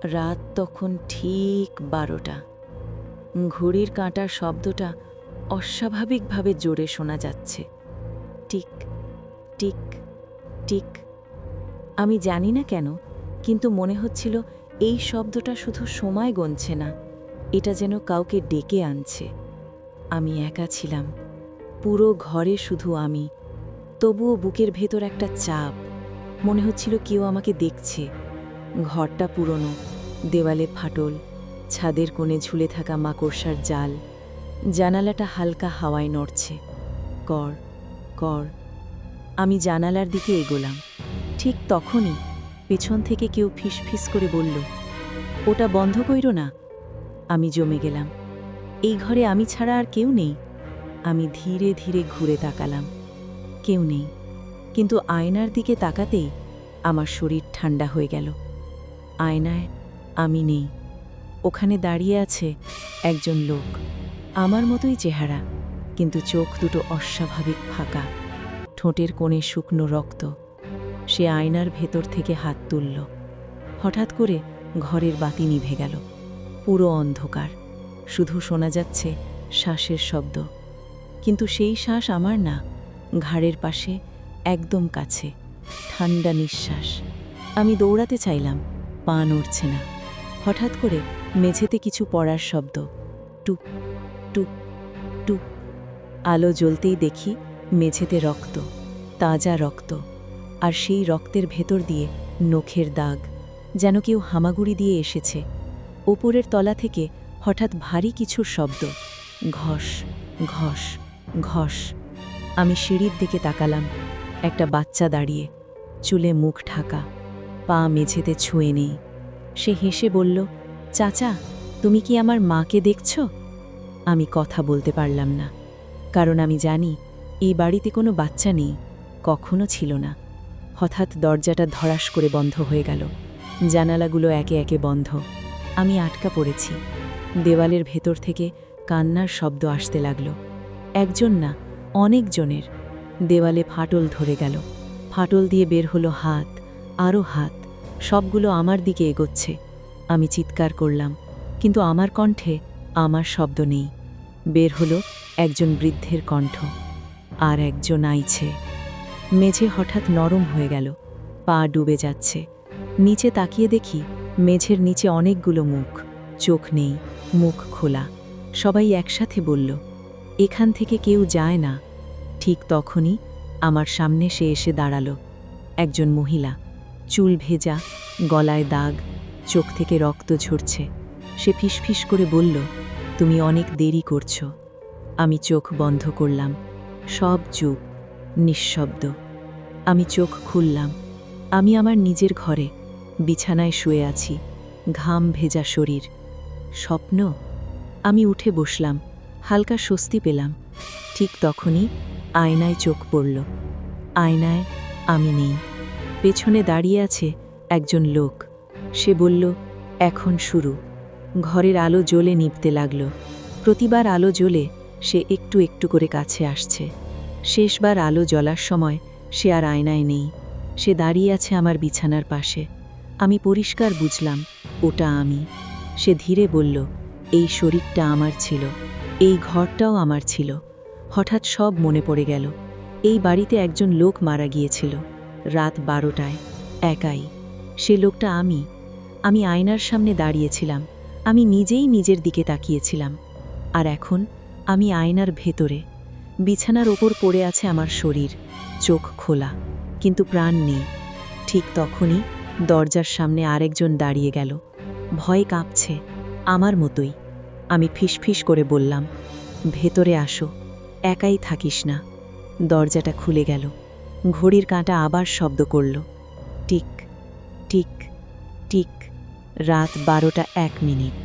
রাত তখন ঠিক 12টা। ঘড়ির কাঁটার শব্দটা অস্বাভাবিকভাবে জোরে শোনা যাচ্ছে। Tick tick tick. আমি জানি না কেন, কিন্তু মনে হচ্ছিল এই শব্দটা শুধু সময় গুনছে না, এটা যেন কাউকে ডেকে আনছে। আমি একা ছিলাম, পুরো ঘরে শুধু আমি। তবুও বুকের ভেতর একটা চাপ, মনে হচ্ছিল কেউ আমাকে দেখছে। ঘরটা পুরনো, দেওয়ালে ফাটল, ছাদের কোণে ঝুলে থাকা মাকড়সার জাল, জানালাটা হালকা হাওয়ায় নড়ছে। কর কর। আমি জানালার দিকে এগোলাম। ঠিক তখনই পেছন থেকে কেউ ফিসফিস করে বলল, ওটা বন্ধ কইরো না। আমি জমে গেলাম। এই ঘরে আমি ছাড়া আর কেউ নেই। আমি ধীরে ধীরে ঘুরে তাকালাম। কেউ নেই, কিন্তু আয়নার দিকে তাকাতেই আমার শরীর ঠান্ডা হয়ে গেল। আয়নায় আমি নেই, ওখানে দাঁড়িয়ে আছে একজন লোক। আমার মতোই চেহারা, কিন্তু চোখ দুটো অস্বাভাবিক ফাঁকা, ঠোঁটের কোণে শুকনো রক্ত। সে আয়নার ভেতর থেকে হাত তুলল। হঠাৎ করে ঘরের বাতি নিভে গেল। পুরো অন্ধকার, শুধু শোনা যাচ্ছে শ্বাসের শব্দ। কিন্তু সেই শ্বাস আমার না, ঘাড়ের পাশে, একদম কাছে, ঠান্ডা নিঃশ্বাস। আমি দৌড়াতে চাইলাম, পা নড়ছে না। হঠাৎ করে মেঝেতে কিছু পড়ার শব্দ। টুপ টুপ টুপ। আলো জ্বলতেই দেখি মেঝেতে রক্ত, তাজা রক্ত, আর সেই রক্তের ভেতর দিয়ে নখের দাগ, যেন কেউ হামাগুড়ি দিয়ে এসেছে। ওপরের তলা থেকে হঠাৎ ভারী কিছুর শব্দ, ঘস ঘস ঘস। আমি সিঁড়ির দিকে তাকালাম। একটা বাচ্চা দাঁড়িয়ে, চুলে মুখ ঢাকা, পা মেঝেতে ছুঁয়ে নেই। সে হেসে বলল, চাচা, তুমি কি আমার মাকে দেখছ? আমি কথা বলতে পারলাম না, কারণ আমি জানি এই বাড়িতে কোনো বাচ্চা নেই, কখনো ছিল না। হঠাৎ দরজাটা ধড়াস করে বন্ধ হয়ে গেল। জানালাগুলো একে একে বন্ধ। আমি আটকা পড়েছি। দেওয়ালের ভেতর থেকে কান্নার শব্দ আসতে লাগল। একজন না, অনেকজনের। দেওয়ালে ফাটল ধরে গেল। ফাটল দিয়ে বের হলো হাত, আরও হাত, সবগুলো আমার দিকে এগোচ্ছে। আমি চিৎকার করলাম, কিন্তু আমার কণ্ঠে আমার শব্দ নেই। বের হলো একজন বৃদ্ধের কণ্ঠ, আর একজন আইছে। মেঝে হঠাৎ নরম হয়ে গেল, পা ডুবে যাচ্ছে। নিচে তাকিয়ে দেখি মেঝের নিচে অনেকগুলো মুখ, চোখ নেই, মুখ খোলা। সবাই একসাথে বলল, এখান থেকে কেউ যায় না। ঠিক তখনই আমার সামনে সে এসে দাঁড়ালো। একজন মহিলা, চুল ভেজা, গলায় দাগ, চোখ থেকে রক্ত ঝরছে। সে ফিসফিস করে বলল, তুমি অনেক দেরি করছো। আমি চোখ বন্ধ করলাম। সব চুপ, নিঃশব্দ। আমি চোখ খুললাম। আমি আমার নিজের ঘরে, বিছানায় শুয়ে আছি, ঘাম ভেজা শরীর। স্বপ্ন? আমি উঠে বসলাম, হালকা স্বস্তি পেলাম। ঠিক তখনই আয়নায় চোখ পড়ল। আয়নায় আমি নেই। পেছনে দাঁড়িয়ে আছে একজন লোক। সে বলল, এখন শুরু। ঘরের আলো জ্বলে নিভতে লাগল। প্রতিবার আলো জ্বলে সে একটু একটু করে কাছে আসছে। শেষবার আলো জ্বলার সময় সে আর আয়নায় নেই। সে দাঁড়িয়ে আছে আমার বিছানার পাশে। আমি পরিষ্কার বুঝলাম, ওটা আমি। সে ধীরে বলল, এই শরীরটা আমার ছিল, এই ঘরটাও আমার ছিল। হঠাৎ সব মনে পড়ে গেল। এই বাড়িতে একজন লোক মারা গিয়েছিল, রাত 12টায়, একাই। সে লোকটা আমি। আমি আয়নার সামনে দাঁড়িয়েছিলাম, আমি নিজেই নিজের দিকে তাকিয়েছিলাম। আর এখন আমি আয়নার ভেতরে। বিছানার ওপর পড়ে আছে আমার শরীর, চোখ খোলা, কিন্তু প্রাণ নেই। ঠিক তখনই দরজার সামনে আরেকজন দাঁড়িয়ে গেল, ভয় কাঁপছে, আমার মতোই। আমি ফিসফিস করে বললাম, ভেতরে আসো, একাই থাকিস না। দরজাটা খুলে গেল। ঘড়ির কাঁটা আবার শব্দ করল, টিক টিক টিক। রাত 12টা 1 মিনিট।